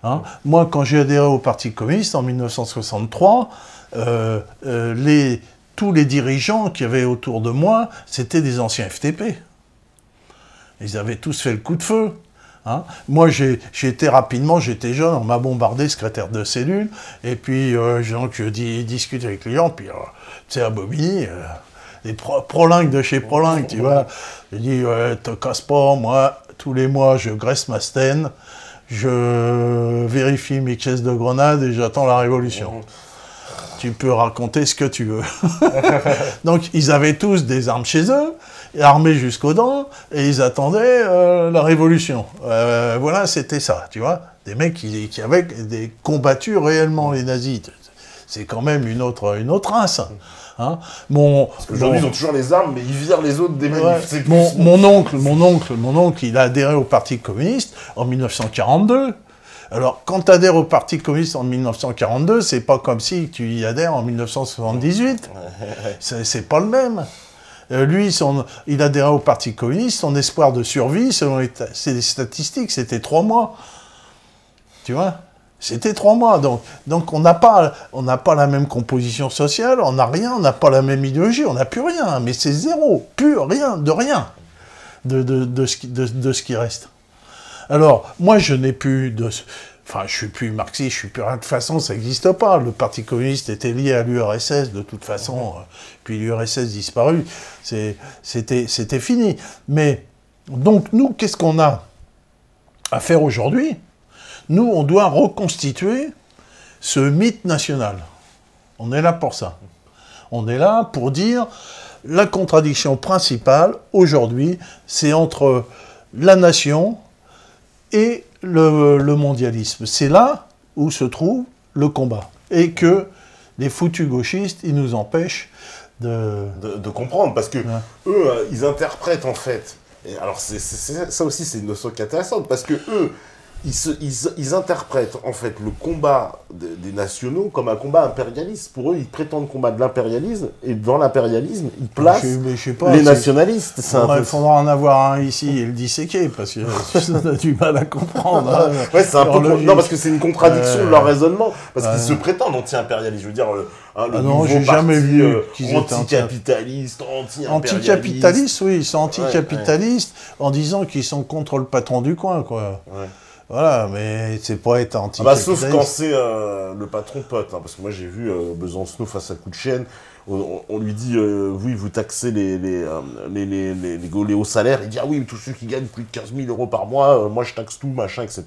Hein. Moi, quand j'ai adhéré au Parti communiste en 1963, tous les dirigeants qu'il y avait autour de moi, c'était des anciens FTP. Ils avaient tous fait le coup de feu. Hein. Moi, j'ai été rapidement, j'étais jeune, on m'a bombardé, secrétaire de cellule, et puis je discute avec les gens, puis tu sais, à Bobigny, des prolingues de chez Prolingue, tu vois. Je dis, te casse pas, moi, tous les mois, je graisse ma stène, je vérifie mes caisses de grenades et j'attends la révolution. Tu peux raconter ce que tu veux. Donc, ils avaient tous des armes chez eux, armés jusqu'aux dents, et ils attendaient la révolution. Voilà, c'était ça, tu vois. Des mecs qui avaient combattu réellement les nazis. C'est quand même une autre race. Hein. Parce qu'aujourd'hui, ils ont toujours les armes, mais ils virent les autres des manifs. Ouais, mon oncle, il a adhéré au Parti communiste en 1942. Alors, quand tu adhères au Parti communiste en 1942, c'est pas comme si tu y adhères en 1978. C'est pas le même. Lui, il adhérait au Parti communiste, son espoir de survie, selon les statistiques, c'était 3 mois. Tu vois? C'était 3 mois. Donc on n'a pas la même composition sociale, on n'a rien, on n'a pas la même idéologie, on n'a plus rien. Mais c'est zéro, plus rien, de rien, de ce qui reste. Alors, moi, je n'ai plus de... Enfin, je suis plus marxiste, je suis plus rien. De toute façon, ça n'existe pas. Le Parti communiste était lié à l'URSS, de toute façon. Puis l'URSS disparut. C'était fini. Mais, donc, nous, qu'est-ce qu'on a à faire aujourd'hui? Nous, on doit reconstituer ce mythe national. On est là pour ça. On est là pour dire la contradiction principale, aujourd'hui, c'est entre la nation et le mondialisme. C'est là où se trouve le combat. Et que les foutus gauchistes, ils nous empêchent de comprendre. Parce que eux, ils interprètent en fait. Et alors ça aussi, c'est une notion qui est intéressante. Parce que eux, ils interprètent en fait le combat des nationaux comme un combat impérialiste. Pour eux, ils prétendent combattre l'impérialisme, et dans l'impérialisme, ils placent les nationalistes. Il faudra en avoir un ici et le disséquer, parce que on a du mal à comprendre. Hein. Ouais, c'est un peu... Non, parce que c'est une contradiction de leur raisonnement, parce qu'ils se prétendent anti-impérialistes. Je veux dire, le nouveau j'ai jamais vu anticapitaliste, anti-impérialiste. Anticapitalistes, oui, ils sont anticapitalistes en disant qu'ils sont contre le patron du coin, quoi. Ouais. Voilà, mais c'est pas être anti-capitaliste. Sauf quand c'est le patron pote, hein, parce que moi j'ai vu Besancenot face à Kouchen, on lui dit oui, vous taxez les hauts salaires, il dit ah oui, mais tous ceux qui gagnent plus de 15 000 euros par mois, moi je taxe tout, machin, etc.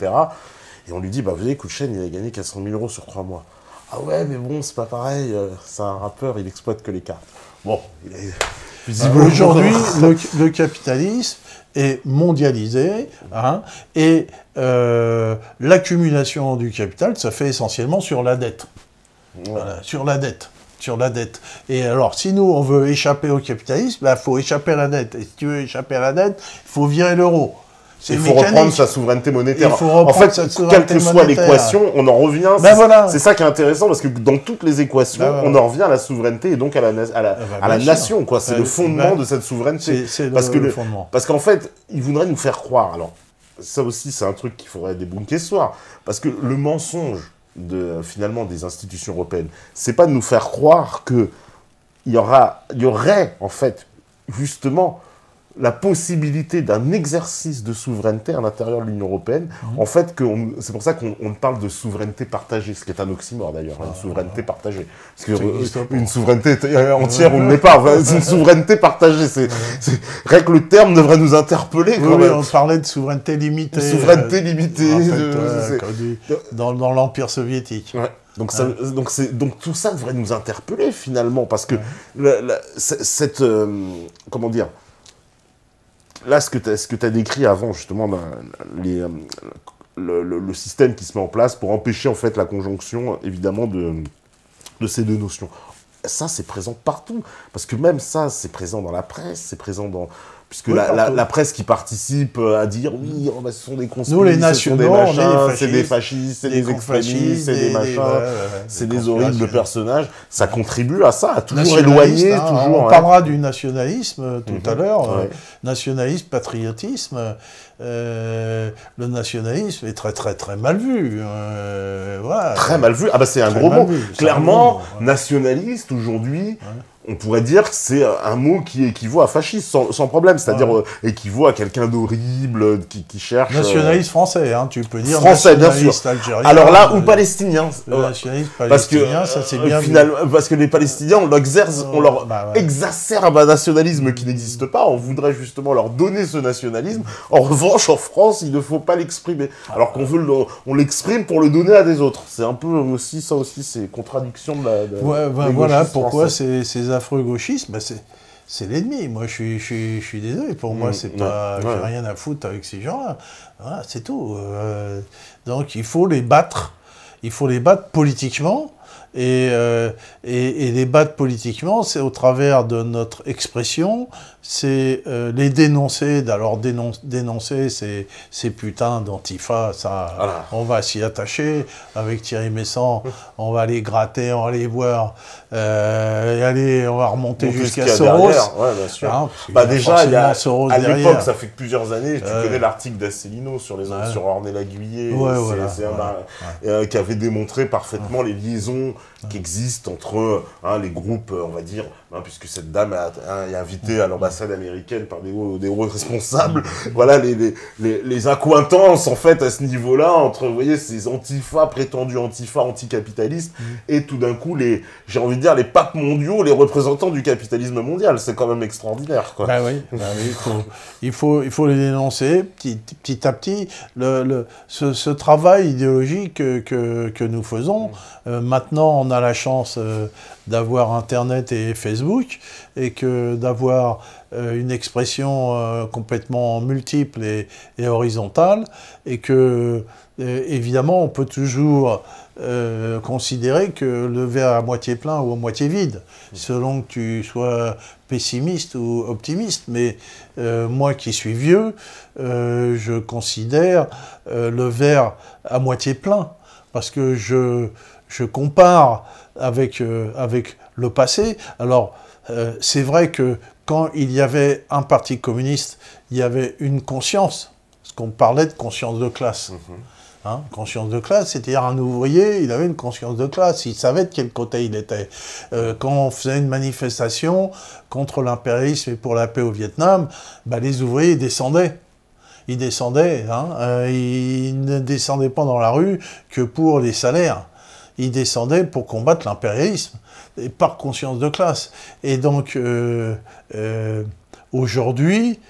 Et on lui dit bah vous voyez, Kouchen il a gagné 400 000 euros sur 3 mois. Ah ouais, mais bon, c'est pas pareil, c'est un rappeur, il exploite que les cartes. Bon, aujourd'hui, le capitalisme est mondialisé, hein, et l'accumulation du capital, ça fait essentiellement sur la dette. Voilà, sur la dette. Et alors, si nous, on veut échapper au capitalisme, il faut échapper à la dette. Et si tu veux échapper à la dette, il faut virer l'euro. Il faut reprendre sa souveraineté monétaire. En fait, quelle que soit l'équation, on en revient. C'est ça qui est intéressant, parce que dans toutes les équations, on en revient à la souveraineté et donc à la nation. C'est le fondement de cette souveraineté. C'est le fondement. Parce qu'en fait, ils voudraient nous faire croire. Alors, ça aussi, c'est un truc qu'il faudrait débunker ce soir. Parce que le mensonge, finalement, des institutions européennes, c'est pas de nous faire croire qu'il y aurait, en fait, justement, la possibilité d'un exercice de souveraineté à l'intérieur de l'Union européenne, en fait, c'est pour ça qu'on parle de souveraineité partagée, ce qui est un oxymore d'ailleurs, une souveraineté partagée. Parce qu'une souveraineté entière, on ne l'est pas, enfin, c'est une souveraineté partagée. Rien que le terme devrait nous interpeller. Oui, on parlait de souveraineté limitée. Souveraineté limitée. Dans l'Empire soviétique. Ouais. Donc tout ça devrait nous interpeller finalement, parce que comment dire, là, ce que tu as décrit avant, justement, le système qui se met en place pour empêcher, en fait, la conjonction, évidemment, de ces deux notions. Ça, c'est présent partout. Parce que même ça, c'est présent dans la presse, c'est présent puisque la presse qui participe à dire oui, ce sont des conspirations, nous les nationaux, c'est des fascistes, c'est des extrémistes, c'est des machins, c'est des horribles personnages, ça contribue à ça, à toujours éloigner, toujours. On parlera du nationalisme tout à l'heure, nationalisme, patriotisme. Le nationalisme est très très très mal vu. Voilà. Très mal vu. Ah bah c'est un gros mot. Clairement, nationaliste aujourd'hui. On pourrait dire que c'est un mot qui équivaut à fasciste, sans problème, c'est-à-dire équivaut à quelqu'un d'horrible, qui cherche... Nationaliste français, tu peux dire français, nationaliste algérien. Alors là, ou palestinien. Nationaliste palestinien, ça c'est bien parce que les Palestiniens, on leur exacerbe un nationalisme qui n'existe pas, on voudrait justement leur donner ce nationalisme. En revanche, en France, il ne faut pas l'exprimer. Alors qu'on on l'exprime pour le donner à des autres. C'est un peu aussi, ça aussi, c'est contradiction de la... voilà pourquoi ces affreux gauchistes, c'est l'ennemi. Moi, je suis désolé. Pour moi, c'est pas, j'ai rien à foutre avec ces gens-là. Voilà, c'est tout. Donc, il faut les battre. Il faut les battre politiquement. Et les battre politiquement, c'est au travers de notre expression, c'est les dénoncer. Alors dénoncer ces putains d'antifa, ça, voilà. On va s'y attacher avec Thierry Messant, on va les gratter, on va les voir, et aller, on va remonter jusqu'à Soros. Ouais, bien sûr. Déjà, il y a Soros à l'époque, ça fait plusieurs années, tu connais l'article d'Asselineau sur Ornella Guillet, qui avait démontré parfaitement les liaisons qui existent entre les groupes, on va dire, puisque cette dame est invitée à l'ambassade américaine par des hauts responsables, voilà, les accointances, en fait, à ce niveau-là, entre, vous voyez, ces prétendus antifa anticapitalistes, et tout d'un coup, j'ai envie de dire, les papes mondiaux, les représentants du capitalisme mondial. C'est quand même extraordinaire, quoi. Il faut les dénoncer, petit à petit. Ce travail idéologique que nous faisons, maintenant, on a la chance d'avoir Internet et Facebook, et d'avoir une expression complètement multiple et horizontale, et que, évidemment, on peut toujours considérer que le verre est à moitié plein ou à moitié vide, selon que tu sois pessimiste ou optimiste. Mais moi qui suis vieux, je considère le verre à moitié plein, parce que je compare avec le passé. Alors, c'est vrai que quand il y avait un parti communiste, il y avait une conscience, parce qu'on parlait de conscience de classe. Conscience de classe, c'est-à-dire un ouvrier, il avait une conscience de classe, il savait de quel côté il était. Quand on faisait une manifestation contre l'impérialisme et pour la paix au Vietnam, les ouvriers descendaient. Ils descendaient, ils ne descendaient pas dans la rue que pour les salaires. Ils descendaient pour combattre l'impérialisme, et par conscience de classe. Et donc, aujourd'hui,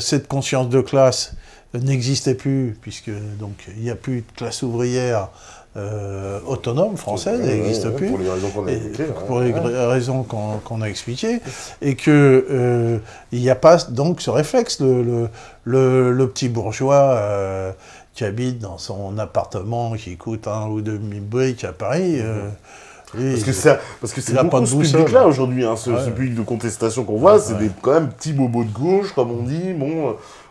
cette conscience de classe n'existait plus, puisque donc il n'y a plus de classe ouvrière autonome française, elle n'existe plus. Pour les raisons qu'on a expliquées. Pour les raisons qu'on a expliquées. Et qu'il n'y a pas donc ce réflexe. Le petit bourgeois qui habite dans son appartement, qui coûte 1 ou 2 000 briques à Paris... Parce que c'est beaucoup ce public-là aujourd'hui, ce public de contestation qu'on voit, c'est quand même petits bobos de gauche, comme on dit,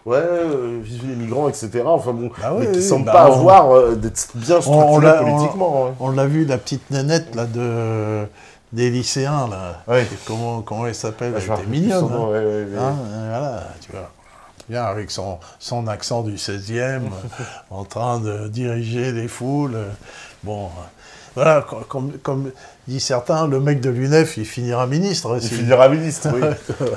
vive les migrants, etc. Enfin bon, mais qui ne semblent pas avoir d'être bien structurés politiquement. On l'a vu, la petite nénette là, des lycéens, là. Comment elle s'appelle? Elle était mignonne. Voilà, tu vois. Bien, avec son accent du 16e, en train de diriger les foules. Bon, voilà, comme disent certains, le mec de l'UNEF, il finira ministre. Il finira ministre, oui.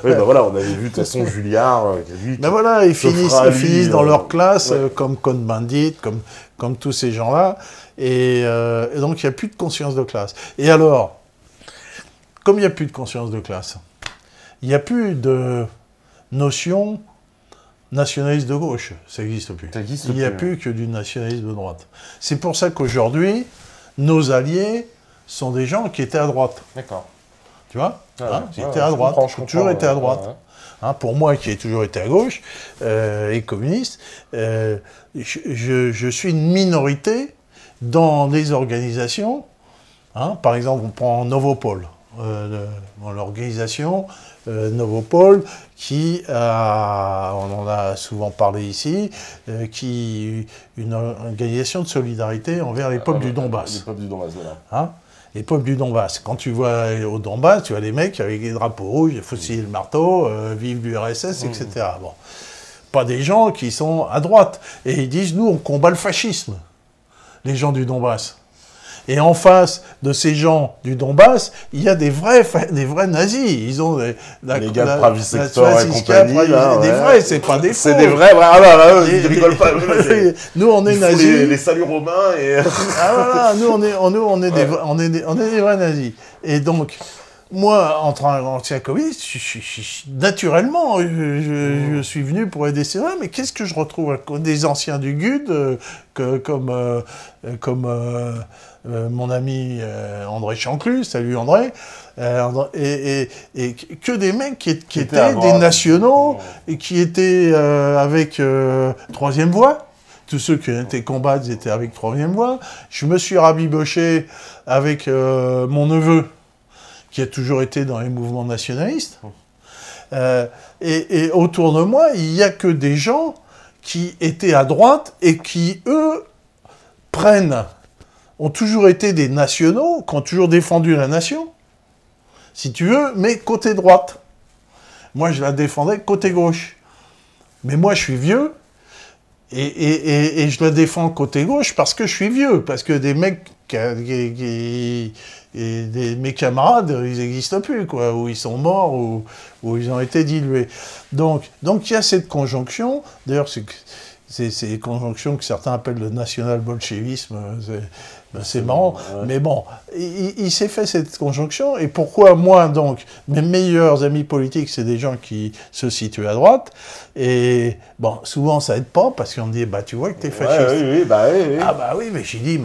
Voilà, on avait vu de toute façon Julliard, lui. Ils finissent dans leur classe, comme Cohn-Bendit, comme tous ces gens-là. Et donc, il n'y a plus de conscience de classe. Et alors, comme il n'y a plus de conscience de classe, il n'y a plus de notion nationaliste de gauche, ça n'existe plus. Il n'y a plus que du nationalisme de droite. C'est pour ça qu'aujourd'hui, nos alliés sont des gens qui étaient à droite. D'accord. Tu vois, qui étaient à droite, qui ont toujours été à droite. Pour moi, qui ai toujours été à gauche, et communiste, je suis une minorité dans les organisations. Par exemple, on prend Novopol. dans l'organisation Novopol, qui a, on en a souvent parlé ici, une organisation de solidarité envers les peuples du Donbass. Les peuples du Donbass, voilà. Hein, les peuples du Donbass. Quand tu vois au Donbass, tu vois les mecs avec les drapeaux rouges, fusillent le marteau, vive l'URSS, etc. Bon. Pas des gens qui sont à droite. Et ils disent, nous, on combat le fascisme, les gens du Donbass. Et en face de ces gens du Donbass, il y a des vrais nazis. Ils ont les gars de Pravi Sector et compagnie. Des vrais, c'est pas des faux. C'est des vrais, ils rigolent pas. Nous, on est nazis. Les saluts romains et... Ah voilà, on est des vrais nazis. Et donc, moi, en tant qu'ancien communiste, naturellement, je suis venu pour aider ces gens, mais qu'est-ce que je retrouve des anciens du GUD, comme mon ami André Chanclus, salut André, et que des mecs qui étaient des nationaux, et qui étaient avec Troisième Voie. Tous ceux qui étaient combattre, ils étaient avec Troisième Voie. Je me suis rabiboché avec mon neveu, qui a toujours été dans les mouvements nationalistes. Et autour de moi, il n'y a que des gens qui étaient à droite et qui, eux, ont toujours été des nationaux, qui ont toujours défendu la nation, si tu veux, mais côté droite. Moi, je la défendais côté gauche. Mais moi, je suis vieux, et je la défends côté gauche parce que je suis vieux, parce que des mecs mes camarades, ils n'existent plus, quoi, ou ils sont morts, ou ils ont été dilués. Donc il y a cette conjonction, d'ailleurs, c'est une conjonction que certains appellent le national-bolchevisme, c'est marrant, ouais. Mais bon, il s'est fait cette conjonction, et pourquoi moi, donc, mes meilleurs amis politiques, c'est des gens qui se situent à droite, et bon, souvent ça aide pas, parce qu'on me dit, bah tu vois que t'es fasciste. Oui. Ah bah oui, mais j'ai dit,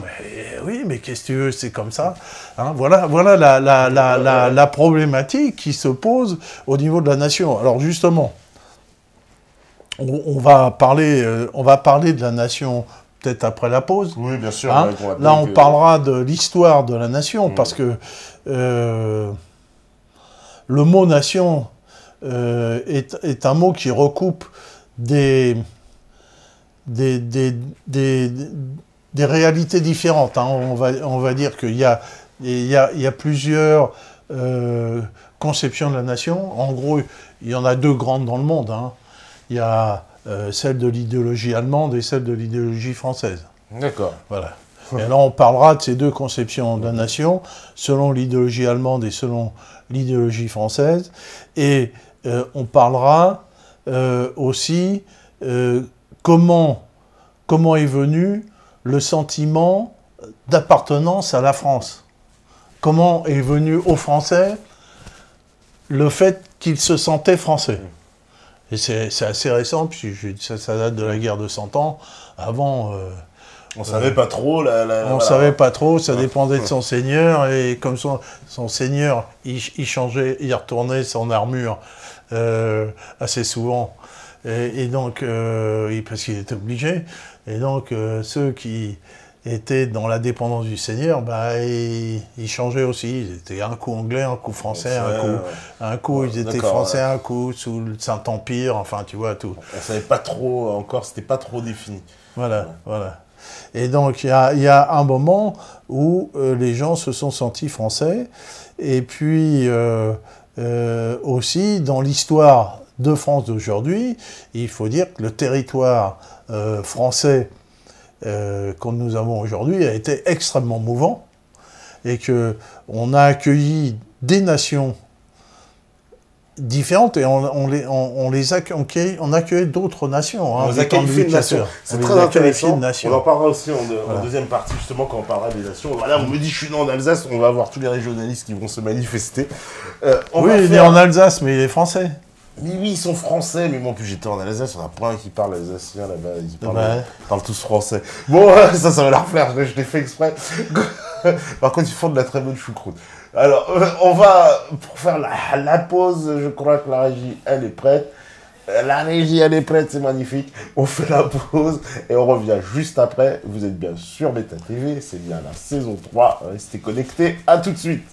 mais qu'est-ce que tu veux, c'est comme ça. Hein, voilà la problématique qui se pose au niveau de la nation. Alors justement, on va parler de la nation peut-être après la pause. Oui, bien sûr. Hein, là, on parlera de l'histoire de la nation, parce que le mot nation est un mot qui recoupe des réalités différentes. Hein. On va dire qu'il y a plusieurs conceptions de la nation. En gros, il y en a deux grandes dans le monde. Hein. Il y a celle de l'idéologie allemande et celle de l'idéologie française. D'accord. Voilà. Et alors on parlera de ces deux conceptions de la nation, selon l'idéologie allemande et selon l'idéologie française. Et on parlera aussi comment est venu le sentiment d'appartenance à la France. Comment est venu aux Français le fait qu'ils se sentaient français. Et c'est assez récent, puis ça date de la guerre de 100 ans. Avant... on savait pas trop. On savait pas trop, ça dépendait de son seigneur, et comme son seigneur, il changeait, il retournait son armure assez souvent. Et donc, parce qu'il était obligé. Et donc, ceux qui étaient dans la dépendance du seigneur, bah, ils changeaient aussi. Ils étaient un coup anglais, un coup français, un coup ils étaient français, un coup sous le Saint-Empire, enfin, tu vois, tout. On savait pas trop encore, c'était pas trop défini. Voilà. Et donc, il y a un moment où les gens se sont sentis français. Et puis, aussi, dans l'histoire de France d'aujourd'hui, il faut dire que le territoire français que nous avons aujourd'hui a été extrêmement mouvant, et qu'on a accueilli des nations différentes, et on accueille d'autres nations. On les accueille une nation. C'est très intéressant. On en parlera aussi en deuxième partie, justement, quand on parlera des nations. Voilà, on me dit je suis né en Alsace, on va voir tous les régionalistes qui vont se manifester. Il est né en Alsace, mais il est français. Mais oui, ils sont français, mais moi, en plus j'étais en Alsace, on a pas un qui parle alsacien là-bas, ils parlent tous français. Bon, ça va leur faire, je l'ai fait exprès. Par contre, ils font de la très bonne choucroute. Alors, on va, pour faire la pause, je crois que la régie, elle est prête. La régie, elle est prête, c'est magnifique. On fait la pause et on revient juste après. Vous êtes bien sur Beta TV, c'est bien la saison 3. Restez connectés, à tout de suite.